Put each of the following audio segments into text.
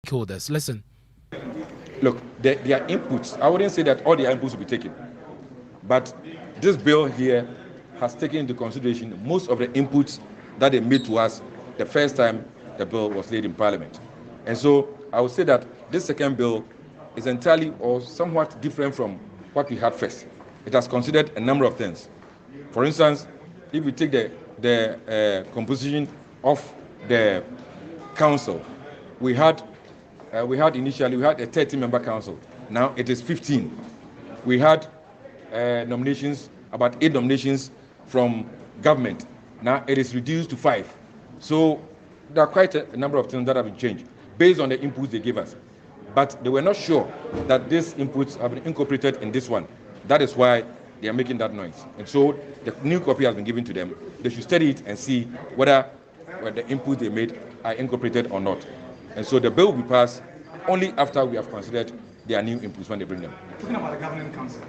stakeholders. Listen. Look, their inputs, I wouldn't say that all their inputs will be taken, but this bill here has taken into consideration most of the inputs that they made to us the first time the bill was laid in Parliament. And so I would say that this second bill is entirely or somewhat different from what we had first. It has considered a number of things. For instance, if you take the composition of the council, we had initially we had a 30-member council. Now it is 15. We had nominations, about 8 nominations from government. Now it is reduced to 5. So there are quite a number of things that have been changed based on the inputs they gave us. But they were not sure that these inputs have been incorporated in this one. That is why they are making that noise. And so the new copy has been given to them. They should study it and see whether the inputs they made are incorporated or not. And so the bill will be passed only after we have considered their new inputs when they bring them. Talking about the governing council.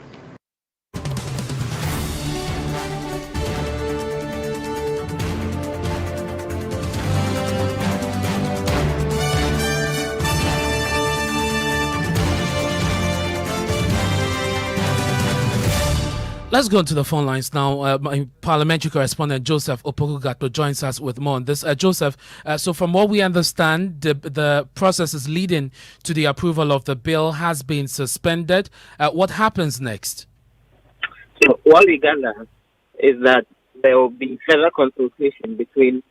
Let's go to the phone lines now. My parliamentary correspondent Joseph Opoku joins us with more on this. Joseph, so from what we understand, the process is leading to the approval of the bill has been suspended. What happens next? So what we gather is that there will be further consultation between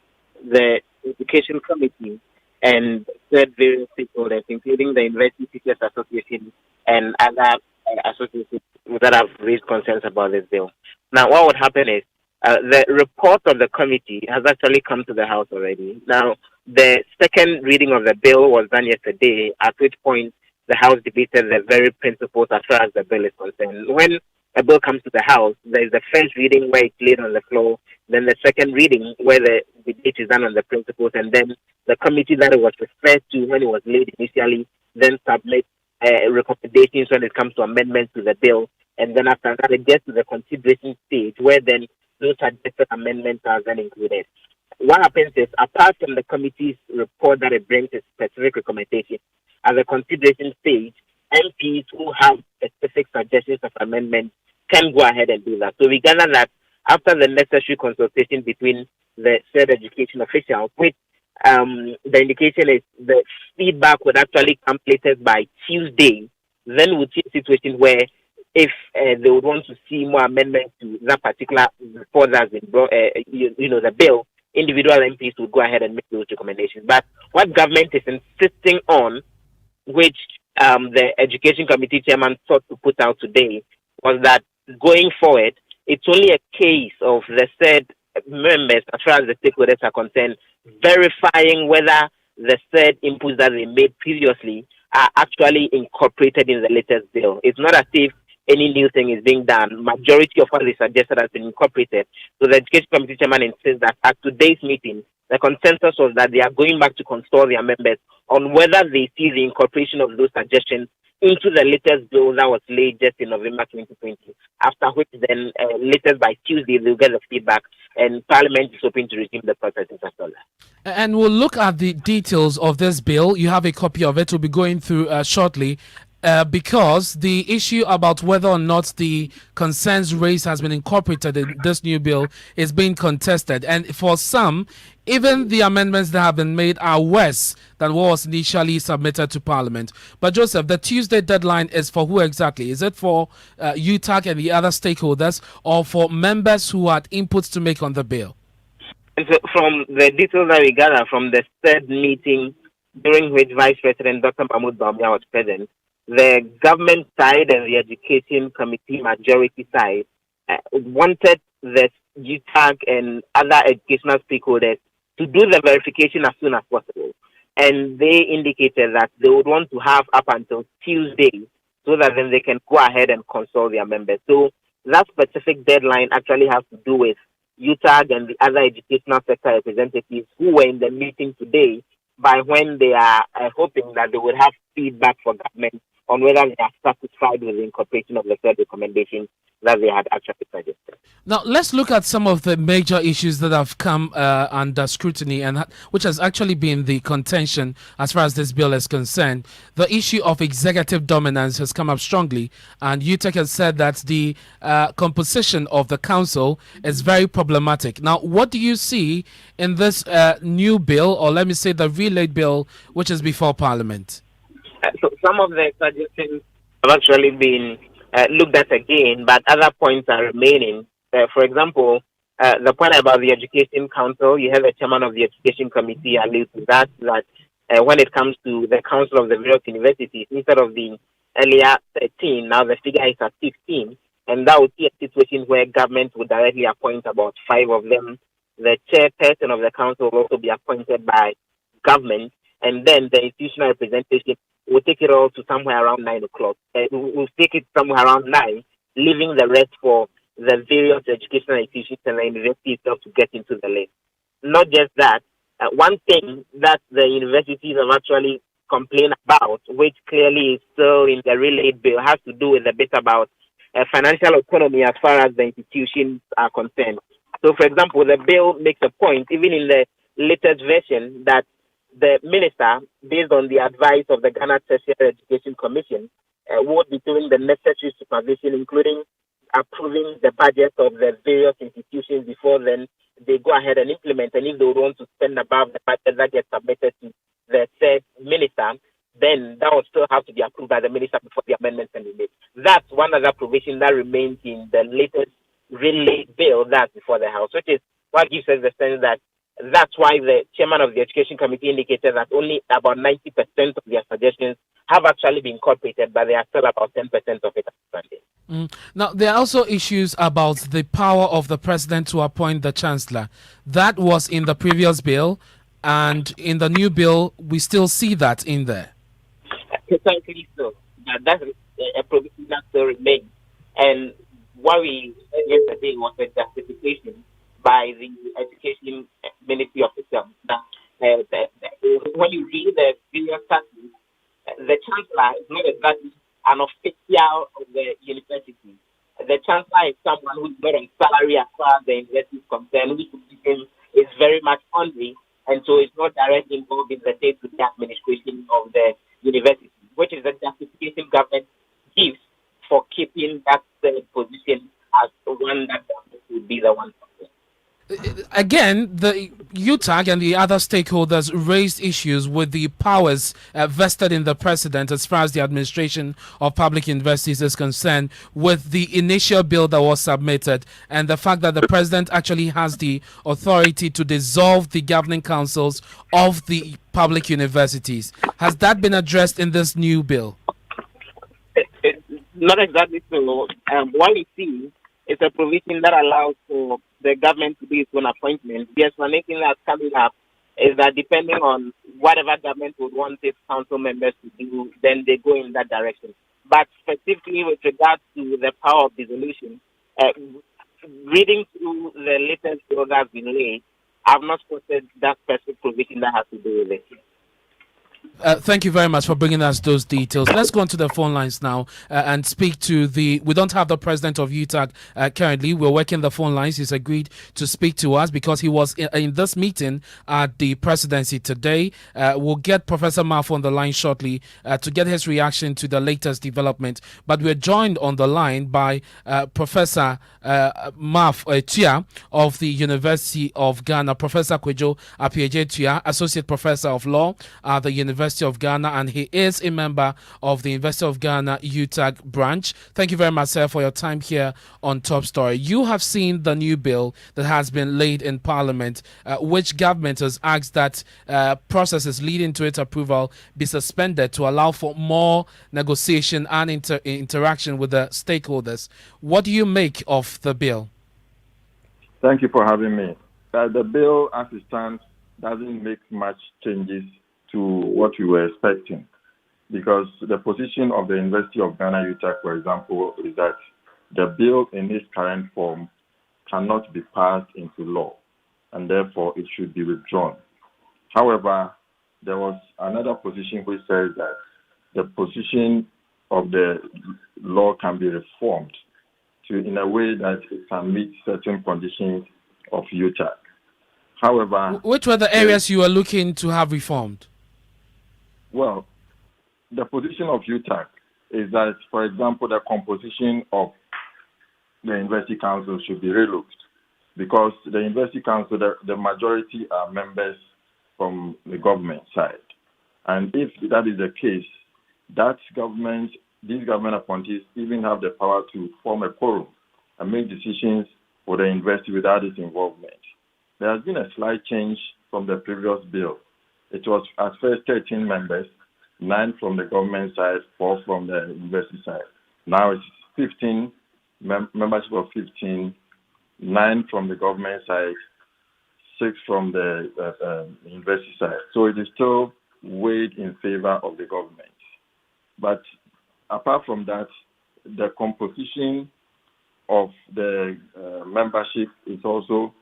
the Education Committee and third various stakeholders, including the University Teachers Association and other associations that have raised concerns about this bill. Now, what would happen is the report of the committee has actually come to the House already. Now, the second reading of the bill was done yesterday, at which point the House debated the very principles as far as the bill is concerned. When a bill comes to the House, there is the first reading where it's laid on the floor, then the second reading where the debate is done on the principles, and then the committee that it was referred to when it was laid initially then submits recommendations when it comes to amendments to the bill, and then after that it gets to the consideration stage where then those suggested amendments are then included. What happens is, apart from the committee's report that it brings a specific recommendation, at the consideration stage, MPs who have specific suggestions of amendments can go ahead and do that. So we gather that after the necessary consultation between the said education officials, which the indication is the feedback would actually come latest by Tuesday, then we'll see a situation where if they would want to see more amendments to that particular report that's been brought, the bill, individual MPs would go ahead and make those recommendations. But what government is insisting on, which the Education Committee chairman sought to put out today, was that going forward, it's only a case of the said members, as far as the stakeholders are concerned, verifying whether the said inputs that they made previously are actually incorporated in the latest bill. It's not as if any new thing is being done. Majority of what they suggested has been incorporated. So the Education Committee chairman insists that at today's meeting, the consensus was that they are going back to consult their members on whether they see the incorporation of those suggestions into the latest bill that was laid just in November 2020, after which then latest by Tuesday they'll get the feedback and Parliament is hoping to resume the processes after that. And we'll look at the details of this bill. You have a copy of it. We'll be going through shortly. Because the issue about whether or not the concerns raised has been incorporated in this new bill is being contested. And for some, even the amendments that have been made are worse than what was initially submitted to Parliament. But Joseph, the Tuesday deadline is for who exactly? Is it for UTAG and the other stakeholders, or for members who had inputs to make on the bill? And so from the details that we gather from the third meeting during which Vice President Dr. Mahmoud Bawumia was present, the government side and the Education Committee majority side wanted the UTAG and other educational stakeholders to do the verification as soon as possible. And they indicated that they would want to have up until Tuesday so that then they can go ahead and consult their members. So that specific deadline actually has to do with UTAG and the other educational sector representatives who were in the meeting today, by when they are hoping that they would have feedback for government on whether they are satisfied with the incorporation of the third recommendation that they had actually suggested. Now, let's look at some of the major issues that have come under scrutiny and which has actually been the contention as far as this bill is concerned. The issue of executive dominance has come up strongly, and UTEC has said that the composition of the council is very problematic. Now, what do you see in this new bill, or let me say the relayed bill, which is before Parliament? So some of the suggestions have actually been looked at again, but other points are remaining. For example, the point about the Education Council, you have a chairman of the Education Committee allude to that when it comes to the Council of the various universities, instead of being earlier 13, now the figure is at 15, and that would be a situation where government would directly appoint about 5 of them. The chairperson of the council will also be appointed by government, and then the institutional representation will take it all to somewhere around 9 o'clock. We'll take it somewhere around 9, leaving the rest for the various educational institutions and the university itself to get into the list. Not just that, one thing that the universities have actually complained about, which clearly is still in the relayed bill, has to do with a bit about financial autonomy as far as the institutions are concerned. So, for example, the bill makes a point, even in the latest version, that the minister, based on the advice of the Ghana Tertiary Education Commission, would be doing the necessary supervision, including approving the budget of the various institutions before then they go ahead and implement. And if they would want to spend above the budget that gets submitted to the said minister, then that would still have to be approved by the minister before the amendments can be made. That's one other provision that remains in the latest relayed bill that's before the House, which is what gives us the sense that that's why the chairman of the Education Committee indicated that only about 90% of their suggestions have actually been incorporated, but there are still about 10% of it outstanding. Now, there are also issues about the power of the president to appoint the chancellor. That was in the previous bill, and in the new bill, we still see that in there. Precisely so. That's a provision that still remains. And what we said yesterday was a justification by the Education Ministry officials that when you read the various statutes, the chancellor is not exactly an official of the university. The chancellor is someone who is not on salary as far as the university is concerned, which is very much only, and so it's not directly involved in the day-to-day administration of the university, which is the justification government gives for keeping that position as the one that would be the one. Again, the UTAG and the other stakeholders raised issues with the powers vested in the president as far as the administration of public universities is concerned, with the initial bill that was submitted and the fact that the president actually has the authority to dissolve the governing councils of the public universities. Has that been addressed in this new bill? Not exactly so. What we see is a provision that allows for the government to do its own appointment. The explanation that's coming up is that depending on whatever government would want its council members to do, then they go in that direction. But specifically with regards to the power of dissolution, reading through the latest bill that's been laid, I've not spotted that specific provision that has to do with it. Thank you very much for bringing us those details. Let's go on to the phone lines now and speak to we don't have the president of UTAG currently. We're working the phone lines. He's agreed to speak to us because he was in this meeting at the presidency today. We'll get Professor Marth on the line shortly to get his reaction to the latest development. But we're joined on the line by Professor Maurice Tia of the University of Ghana, Professor Kwejo Appiagyei Tia, Associate Professor of Law at the University of Ghana, and he is a member of the University of Ghana UTAG branch. Thank you very much, sir, for your time here on Top Story. You have seen the new bill that has been laid in Parliament, which government has asked that processes leading to its approval be suspended to allow for more negotiation and interaction with the stakeholders. What do you make of the bill? Thank you for having me. The bill, as it stands, doesn't make much changes to what we were expecting, because the position of the University of Ghana UTAG, for example, is that the bill in its current form cannot be passed into law, and therefore it should be withdrawn. However, there was another position which says that the position of the law can be reformed in a way that it can meet certain conditions of UTAC. However, which were the areas you were looking to have reformed? Well, the position of UTAC is that, for example, the composition of the University Council should be relooked, because the University Council, the majority are members from the government side. And if that is the case, these government appointees even have the power to form a quorum and make decisions for the university without its involvement. There has been a slight change from the previous bill. It was at first 13 members, 9 from the government side, 4 from the university side. Now it's 15, membership of 15, 9 from the government side, 6 from the university side. So it is still weighed in favor of the government. But apart from that, the composition of the membership is also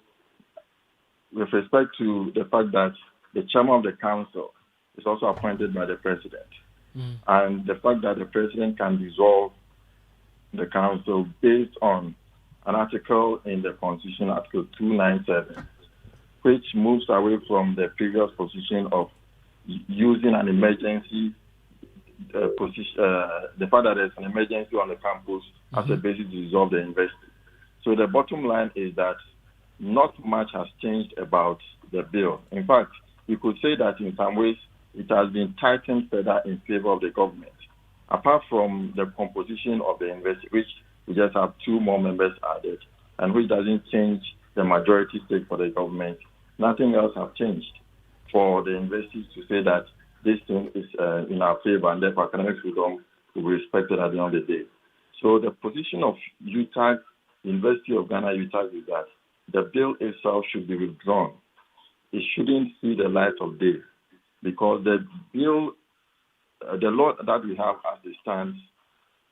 with respect to the fact that the chairman of the council is also appointed by the president. And the fact that the president can dissolve the council based on an article in the Constitution, Article 297, which moves away from the previous position of using an emergency position, the fact that there's an emergency on the campus as a basis to dissolve the university. So the bottom line is that not much has changed about the bill. In fact, you could say that in some ways it has been tightened further in favor of the government. Apart from the composition of the university, which we just have 2 more members added, and which doesn't change the majority stake for the government, nothing else has changed for the universities to say that this thing is in our favor and therefore academic freedom will be respected at the end of the day. So the position of UTAG, University of Ghana UTAG, is that the bill itself should be withdrawn. It shouldn't see the light of day, because the bill, the law that we have as it stands,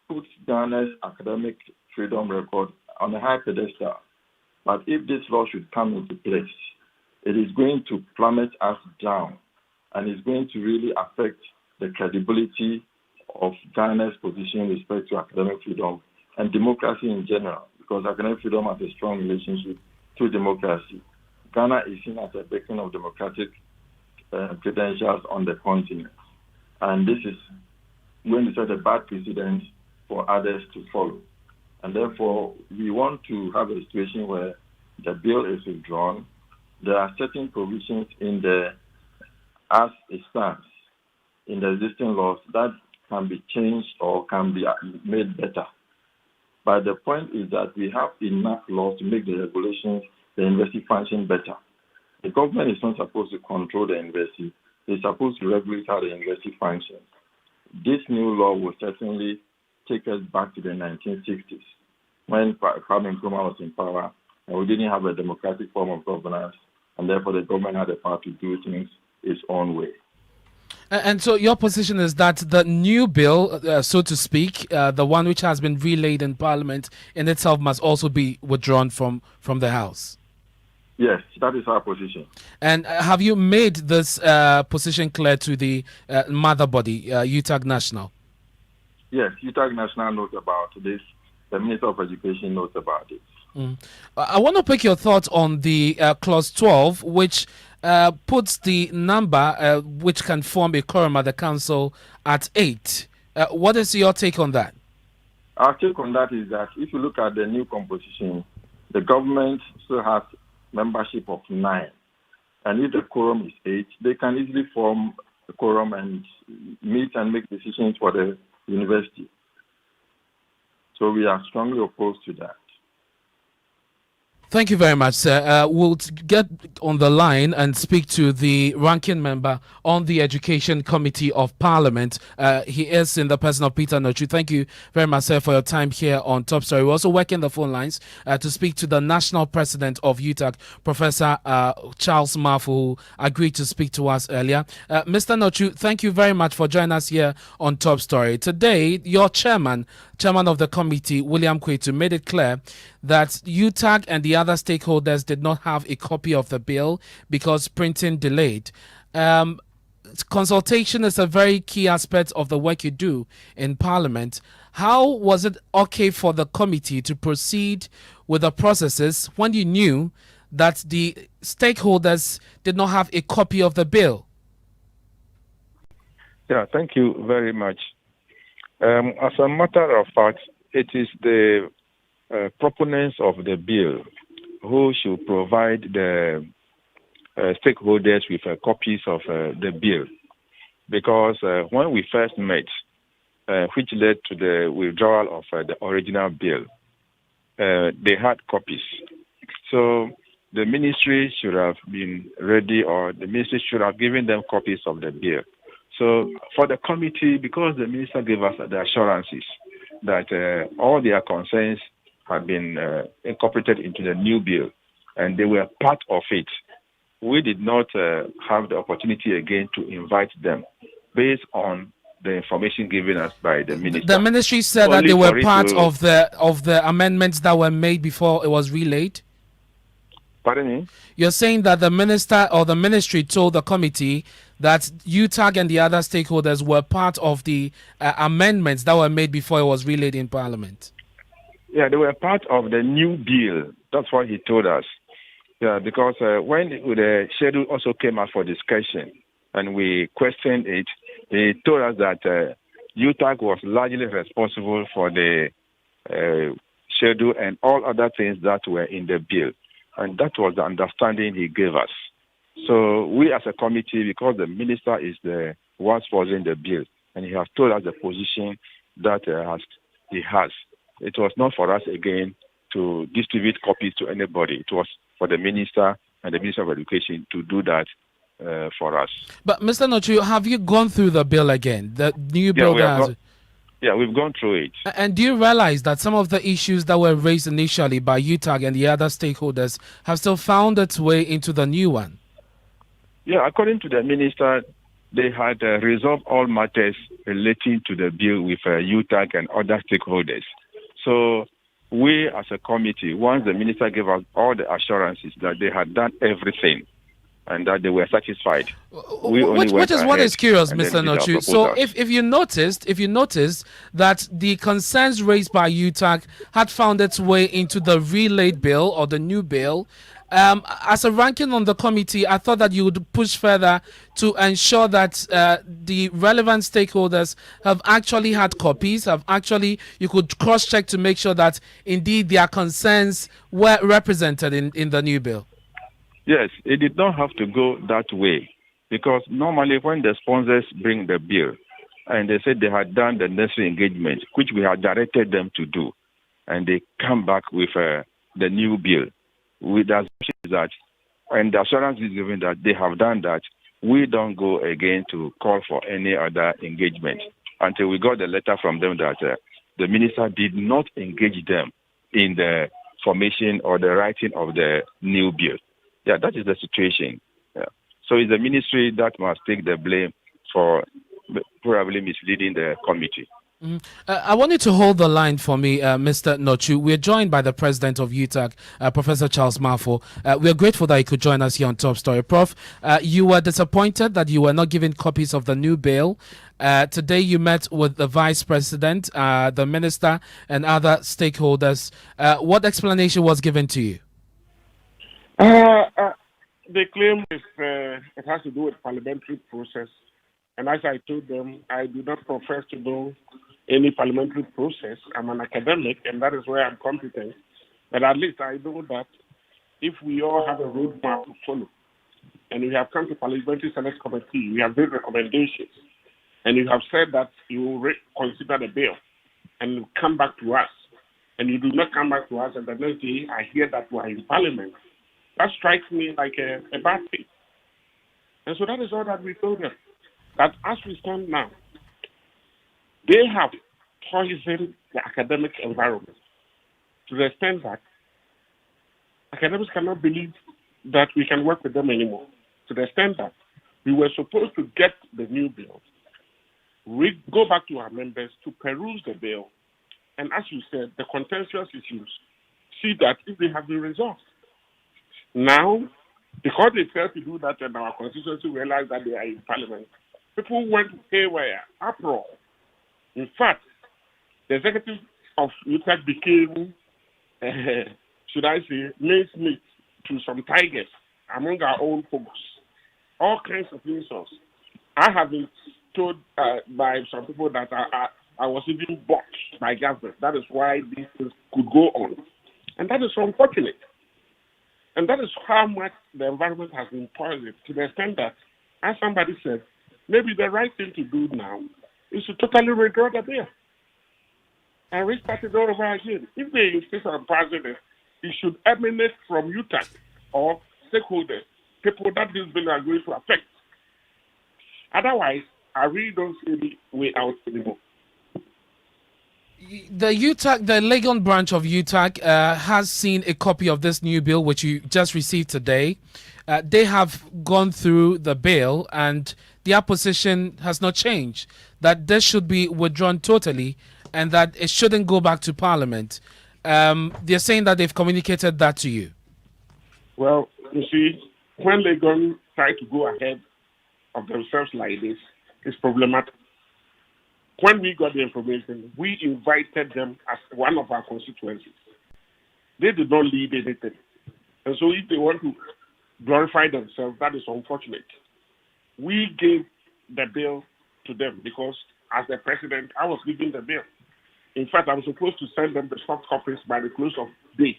puts Ghana's academic freedom record on a high pedestal. But if this law should come into place, it is going to plummet us down, and it's going to really affect the credibility of Ghana's position with respect to academic freedom and democracy in general, because academic freedom has a strong relationship to democracy. Ghana is seen as a beacon of democratic credentials on the continent. And this is going to set a bad precedent for others to follow. And therefore, we want to have a situation where the bill is withdrawn. There are certain provisions in there as it stands in the existing laws that can be changed or can be made better. But the point is that we have enough laws to make the regulations, the university function better. The government is not supposed to control the university. It's supposed to regulate how the university functions. This new law will certainly take us back to the 1960s, when Kwame Nkrumah was in power, and we didn't have a democratic form of governance, and therefore the government had the power to do things its own way. And so your position is that the new bill, so to speak, the one which has been relayed in Parliament in itself, must also be withdrawn from the House? Yes, that is our position. And have you made this position clear to the mother body, UTAG National? Yes, UTAG National knows about this. The Minister of Education knows about it. I want to pick your thoughts on the Clause 12, which puts the number which can form a quorum at the council at 8. What is your take on that? Our take on that is that if you look at the new composition, the government still has membership of 9. And if the quorum is 8, they can easily form a quorum and meet and make decisions for the university. So we are strongly opposed to that. Thank you very much, sir. We'll get on the line and speak to the ranking member on the Education Committee of Parliament. He is in the person of Peter Nochu. Thank you very much, sir, for your time here on Top Story. We're also working the phone lines to speak to the national president of UTAG, Professor Charles Marth, who agreed to speak to us earlier. Mr. Nochu, thank you very much for joining us here on Top Story. Today, your chairman of the committee, William Kwetu, made it clear that UTAG and the other stakeholders did not have a copy of the bill because printing delayed. consultation is a very key aspect of the work you do in Parliament. How was it okay for the committee to proceed with the processes when you knew that the stakeholders did not have a copy of the bill? Yeah, thank you very much. As a matter of fact, it is the proponents of the bill who should provide the stakeholders with copies of the bill. Because when we first met, which led to the withdrawal of the original bill, they had copies. So the ministry should have been ready, or the ministry should have given them copies of the bill. So for the committee, because the minister gave us the assurances that all their concerns had been incorporated into the new bill and they were part of it, we did not have the opportunity again to invite them based on the information given us by the minister. The ministry said that they were part of the amendments that were made before it was relayed. Pardon me? You're saying that the minister or the ministry told the committee that UTAG and the other stakeholders were part of the amendments that were made before it was relayed in Parliament. Yeah, they were part of the new bill. That's what he told us. Yeah, because when the schedule also came out for discussion and we questioned it, he told us that UTAG was largely responsible for the schedule and all other things that were in the bill. And that was the understanding he gave us. So we as a committee, because the minister is the one sponsoring the bill, and he has told us the position that he has, it was not for us again to distribute copies to anybody. It was for the minister and the Minister of Education to do that for us. But Mr. Nochu, have you gone through the bill again? The new bill Yeah, we've gone through it. And do you realize that some of the issues that were raised initially by UTAG and the other stakeholders have still found its way into the new one? Yeah, according to the minister, they had resolved all matters relating to the bill with UTAG and other stakeholders. So we as a committee, once the minister gave us all the assurances that they had done everything and that they were satisfied. Which is what is curious, Mr. Nochu. So if you noticed that the concerns raised by UTAG had found its way into the relayed bill or the new bill, as a ranking on the committee, I thought that you would push further to ensure that the relevant stakeholders have actually had copies, you could cross-check to make sure that indeed their concerns were represented in the new bill. Yes, it did not have to go that way, because normally when the sponsors bring the bill and they said they had done the necessary engagement, which we had directed them to do, and they come back with the new bill, with the assumption that, and the assurance is given that they have done that, we don't go again to call for any other engagement until we got the letter from them that the minister did not engage them in the formation or the writing of the new bill. Yeah, that is the situation. Yeah. So it's the ministry that must take the blame for probably misleading the committee. Mm-hmm. I want you to hold the line for me, Mr. Nochu. We're joined by the president of UTAG, Professor Charles Marth. We're grateful that you could join us here on Top Story. Prof, you were disappointed that you were not given copies of the new bill. Today you met with the vice president, the minister, and other stakeholders. What explanation was given to you? They claim it has to do with parliamentary process. And as I told them, I do not profess to know any parliamentary process. I'm an academic, and that is where I'm competent. But at least I know that if we all have a roadmap to follow, and we have come to Parliamentary Select Committee, we have made recommendations, and you have said that you will consider the bill and come back to us, and you do not come back to us, and the next day I hear that we are in Parliament, that strikes me like a bad thing. And so that is all that we told them. That as we stand now, they have poisoned the academic environment to the extent that academics cannot believe that we can work with them anymore. To the extent that we were supposed to get the new bill, we go back to our members to peruse the bill, and as you said, the contentious issues, see that if they have been resolved. Now, because they failed to do that and our constituency realized that they are in Parliament, People went haywire, uproar. In fact, the executive of UTAC became, should I say, mincemeat to some tigers among our own folks. All kinds of insults. I have been told by some people that I was even bought by government. That is why these things could go on. And that is unfortunate. And that is how much the environment has been poisoned, to the extent that, as somebody said, maybe the right thing to do now is to totally withdraw the bill and restart it all over again. If they insist on passing it, it should emanate from UTAC or stakeholders, people that this bill are going to affect. Otherwise, I really don't see any way out anymore. The UTAC, the Legon branch of UTAC, has seen a copy of this new bill, which you just received today. They have gone through the bill, and their position has not changed, that this should be withdrawn totally and that it shouldn't go back to Parliament. They're saying that they've communicated that to you. Well, you see, when Legon try to go ahead of themselves like this, it's problematic. When we got the information, we invited them as one of our constituencies. They did not lead anything. And so if they want to glorify themselves, that is unfortunate. We gave the bill to them because as the president, I was giving the bill. In fact, I was supposed to send them the soft copies by the close of day.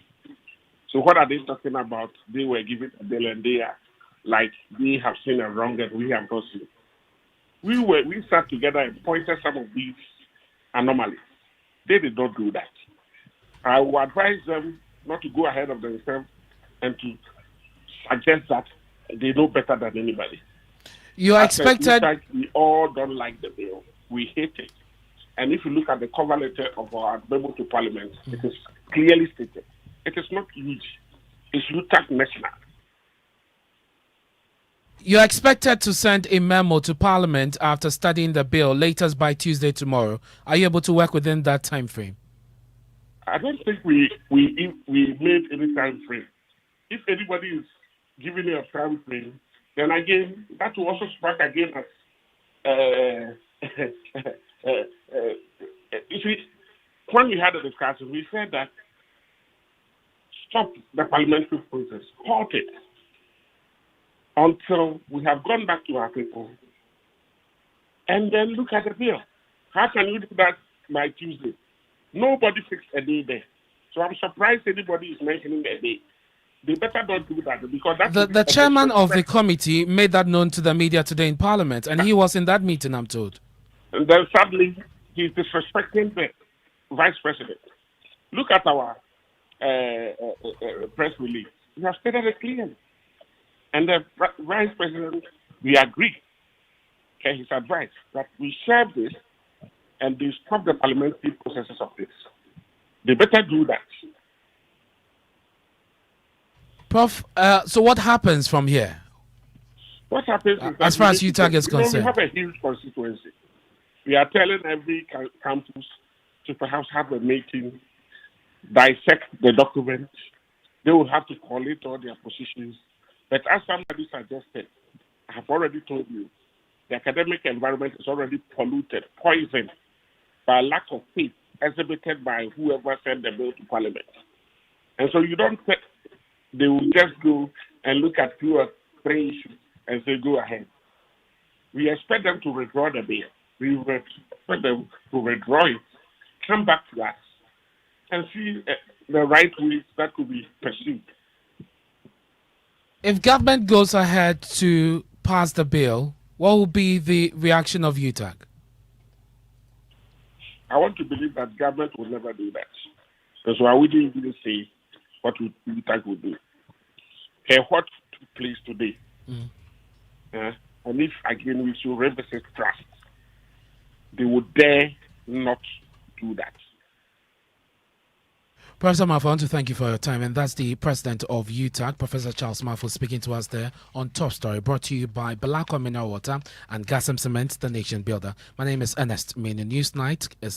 So what are they talking about? They were giving a bill and they are like they have seen a wrong and we have not seen. We sat together and pointed some of these anomalies. They did not do that. I would advise them not to go ahead of themselves and to suggest that they know better than anybody. You are expected. We all don't like the bill. We hate it. And if you look at the cover letter of our memo to Parliament, it is clearly stated. It is not huge. It's UTAC national. You're expected to send a memo to Parliament after studying the bill, latest by Tuesday tomorrow. Are you able to work within that time frame? I don't think we made any time frame. If anybody is giving you a time frame, then again, that will also spark again as you see, when we had a discussion, we said that stop the parliamentary process, halt it, until we have gone back to our people and then look at the bill. How can you do that by Tuesday? Nobody fixed a day there. So I'm surprised anybody is mentioning a day. They better not do that because that's the chairman of the committee made that known to the media today in Parliament, and he was in that meeting, I'm told. And then sadly, he's disrespecting the vice president. Look at our press release. We have stated it clearly. And the vice president, we agree, okay, his advice that we share this and they stop the parliamentary processes of this. They better do that. Prof, so what happens from here? What happens is as far as UTAG is concerned? We have a huge constituency. We are telling every campus to perhaps have a meeting, dissect the document. They will have to collate all their positions. But as somebody suggested, I have already told you, the academic environment is already polluted, poisoned by lack of faith exhibited by whoever sent the bill to Parliament. And so you don't think they will just go and look at 2 or 3 issues and say, go ahead. We expect them to withdraw the bill. We expect them to withdraw it, come back to us, and see the right ways that could be pursued. If government goes ahead to pass the bill, what will be the reaction of UTAG? I want to believe that government will never do that. That's why we didn't even say what UTAG would do. Okay, what took place today? And if, again, we should revisit trust, they would dare not do that. Professor Marth, I want to thank you for your time, and that's the president of UTAG, Professor Charles Marth, speaking to us there on Top Story, brought to you by Balakwa Mineral Water and Gasem Cement, the nation builder. My name is Ernest Manu. Newsnight is